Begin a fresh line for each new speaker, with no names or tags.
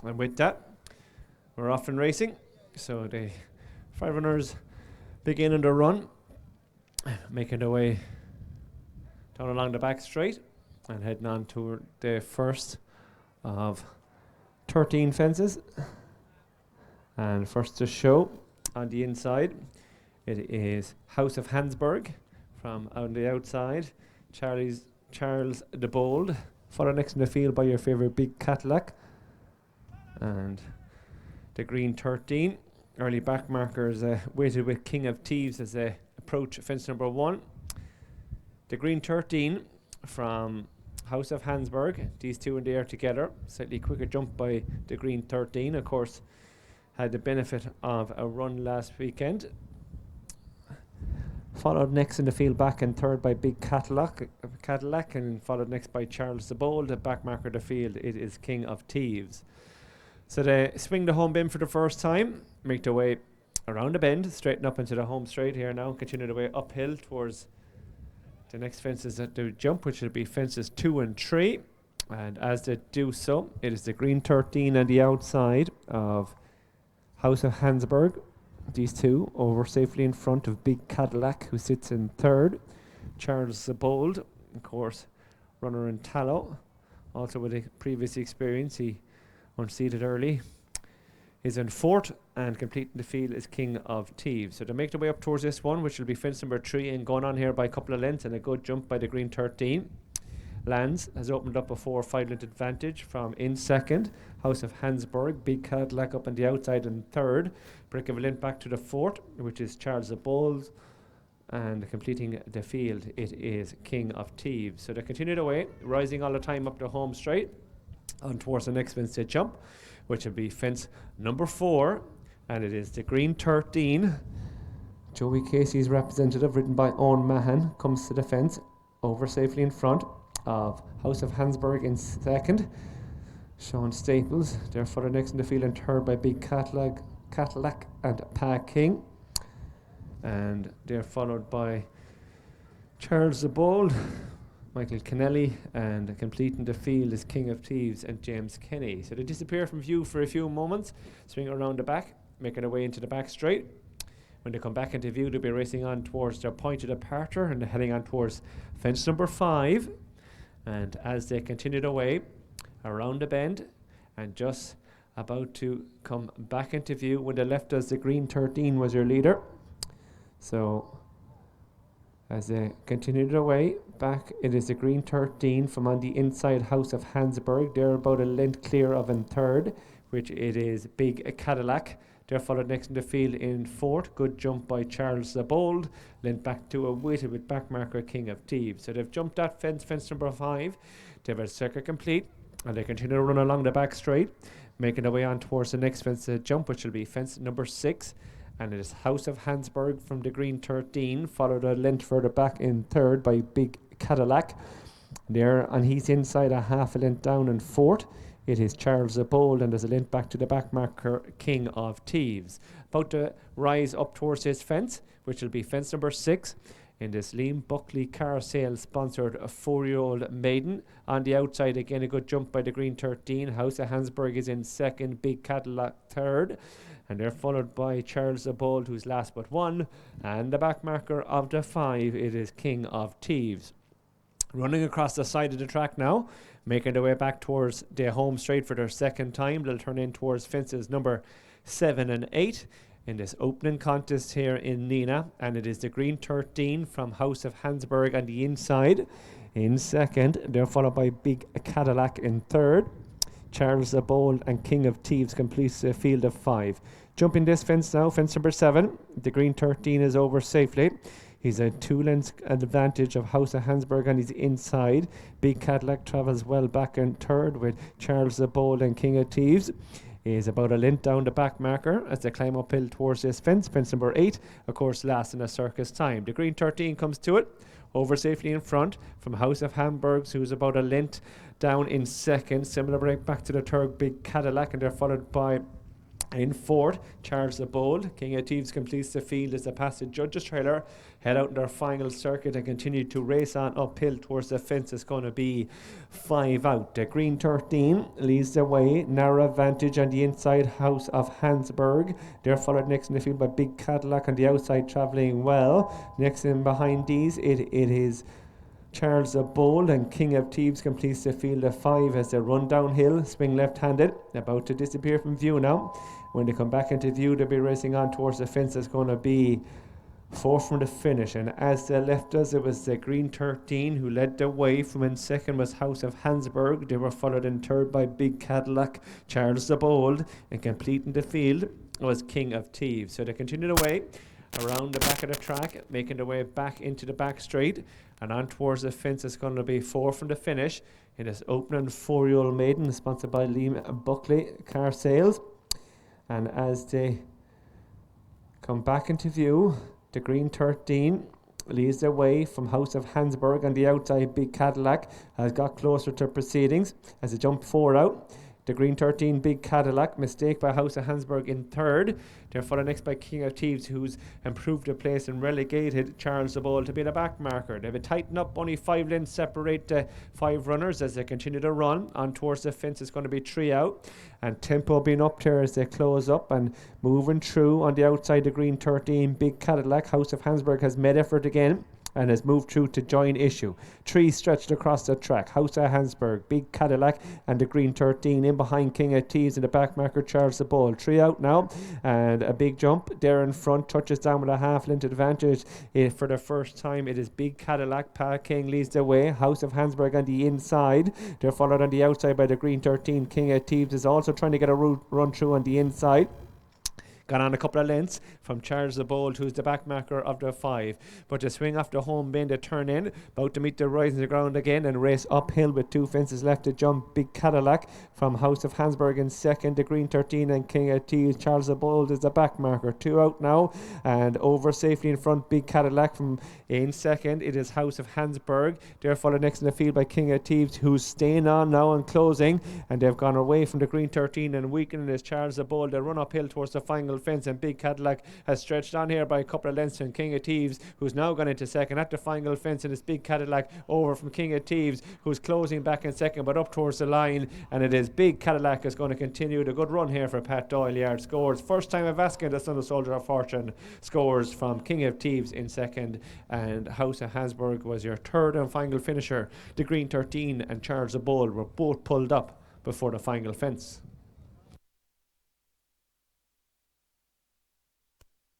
And with that, we're off and racing. So the 5 runners begin on the run, making their way down along the back straight and heading on to the first of 13 fences. And first to show on the inside, it is House of Hansberg. From on the outside, Charles the Bold, followed next in the field by your favourite Big Cadillac. And the green 13, early back markers waited with King of Thieves as they approach fence number 1. The green 13 from House of Hansberg, these two in the air together, slightly quicker jump by the green 13, of course had the benefit of a run last weekend. Followed next in the field back and third by Big Cadillac, and followed next by Charles the Bold. The back marker of the field, it is King of Thieves. So they swing the home bend for the first time, make their way around the bend, straighten up into the home straight here now, continue their way uphill towards the next fences that they jump, which will be fences 2 and 3. And as they do so, it is the green 13 on the outside of House of Hansberg. These two over safely in front of Big Cadillac, who sits in third. Charles the Bold, of course, runner in tallow, also with a previous experience. He unseated early, is in fourth, and completing the field is King of Thieves. So they make their way up towards this one, which will be fence number 3, and going on here by a couple of lengths, and a good jump by the green 13. Lands has opened up a 4 or 5 length advantage from in second. House of Hansberg, Big Cadillac up on the outside in third. Break of a length back to the fourth, which is Charles the Bold. And completing the field, it is King of Thieves. So they continue their way, rising all the time up the home straight on towards the next fence they jump, which will be fence number 4. And it is the green 13. Joey Casey's representative, ridden by Owen Mahan, comes to the fence, over safely in front of House of Hansberg in second. Sean Staples, they're followed next in the field and third by Big Cadillac and Pa King. And they're followed by Charles the Bold, Michael Kennelly, and completing the field is King of Thieves and James Kenny. So they disappear from view for a few moments, swing around the back, making their way into the back straight. When they come back into view, they'll be racing on towards their point of departure, and they're heading on towards fence number 5. And as they continue their way around the bend and just about to come back into view, when they left us, the green 13 was your leader. So as they continue their way back, it is the green 13 from on the inside House of Hansberg. They're about a length clear of in third, which it is Big Cadillac. They're followed next in the field in fourth. Good jump by Charles the Bold. Lent back to a weighted with back marker King of Thieves. So they've jumped that fence number 5. They have a circuit complete, and they continue to run along the back straight, making their way on towards the next fence jump, which will be fence number 6. And it is House of Hansberg from the green 13, followed a length further back in third by Big Cadillac. There, and he's inside a half a length down in fourth. It is Charles the Bold, and there's a length back to the back marker King of Thieves. About to rise up towards his fence, which will be fence number 6. In this Liam Buckley car sale sponsored a 4-year-old Maiden. On the outside again, a good jump by the green 13. House of Hansberg is in second, Big Cadillac third. And they're followed by Charles the Bold, who's last but one. And the back marker of the 5, it is King of Thieves. Running across the side of the track now, making their way back towards their home straight for their second time. They'll turn in towards fences number 7 and 8 in this opening contest here in Nenagh. And it is the green 13 from House of Hansberg on the inside. In second, they're followed by Big Cadillac in third. Charles the Bold and King of Thieves completes a field of 5. Jumping this fence now, fence number 7. The green 13 is over safely. He's a 2 lengths advantage of House of Hansberg on his inside. Big Cadillac travels well back in third with Charles the Bold and King of Thieves. Is about a length down the back marker as they climb uphill towards this fence number 8, of course last in a circus time. The green 13 comes to it, over safely in front from House of Hansberg, who's about a length down in second. Similar break back to the third, Big Cadillac, and they're followed by In fourth, Charles the Bold. King of Thieves completes the field as they pass the judges' trailer, head out in their final circuit and continue to race on uphill towards the fence. It's going to be 5 out. The green 13 leads the way. Narrow advantage on the inside, House of Hansberg. They're followed next in the field by Big Cadillac on the outside, travelling well. Next in behind these, it is Charles the Bold, and King of Thieves completes the field of 5 as they run downhill, swing left-handed, about to disappear from view now. When they come back into view, they'll be racing on towards the fence. It's going to be 4 from the finish, and as they left us, it was the green 13 who led the way. From in second was House of Hansberg. They were followed in third by Big Cadillac, Charles the Bold, and completing the field was King of Thieves. So they continued away around the back of the track, making their way back into the back straight and on towards the fence. It's going to be 4 from the finish. It is opening 4-year-old Maiden, sponsored by Liam Buckley Car Sales. And as they come back into view, the green 13 leads their way from House of Hansberg on the outside. Big Cadillac has got closer to proceedings as they jump 4 out. The green 13, Big Cadillac, mistake by House of Hansberg in third. They're followed next by King of Thieves, who's improved their place and relegated Charles the Bold to be the back marker. They've been tightened up, only 5 lengths separate the 5 runners as they continue to run on towards the fence. It's going to be 3 out, and tempo being up there as they close up and moving through on the outside. The green 13, Big Cadillac, House of Hansberg has made effort again and has moved through to join issue. 3 stretched across the track. House of Hansberg, Big Cadillac, and the green 13 in behind King of Thieves and the back marker Charles the Bold. 3 out now, and a big jump there in front, touches down with a half length advantage. For the first time, it is Big Cadillac. Pa King leads the way. House of Hansberg on the inside. They're followed on the outside by the green 13. King of Thieves is also trying to get a run through on the inside. Got on a couple of lengths from Charles the Bold, who's the back marker of the 5. But to swing off the home bend, they turn in, about to meet the rise in the ground again and race uphill with 2 fences left to jump. Big Cadillac from House of Hansberg in second, the green 13 and King of Thieves. Charles the Bold is the back marker. 2 out now, and over safely in front, Big Cadillac from in second. It is House of Hansberg. They're followed next in the field by King of Thieves, who's staying on now and closing, and they've gone away from the green 13 and weakening as Charles the Bold. They run uphill towards the final fence, and Big Cadillac has stretched on here by a couple of lengths from King of Thieves, who's now gone into second at the final fence, and it's Big Cadillac over from King of Thieves, who's closing back in second but up towards the line, and it is Big Cadillac is going to continue the good run here for Pat Doyle Yard. Scores first time of asking the Son of Soldier of Fortune. Scores from King of Thieves in second, and House of Hansberg was your third and final finisher. The green 13 and Charles the Bold were both pulled up before the final fence.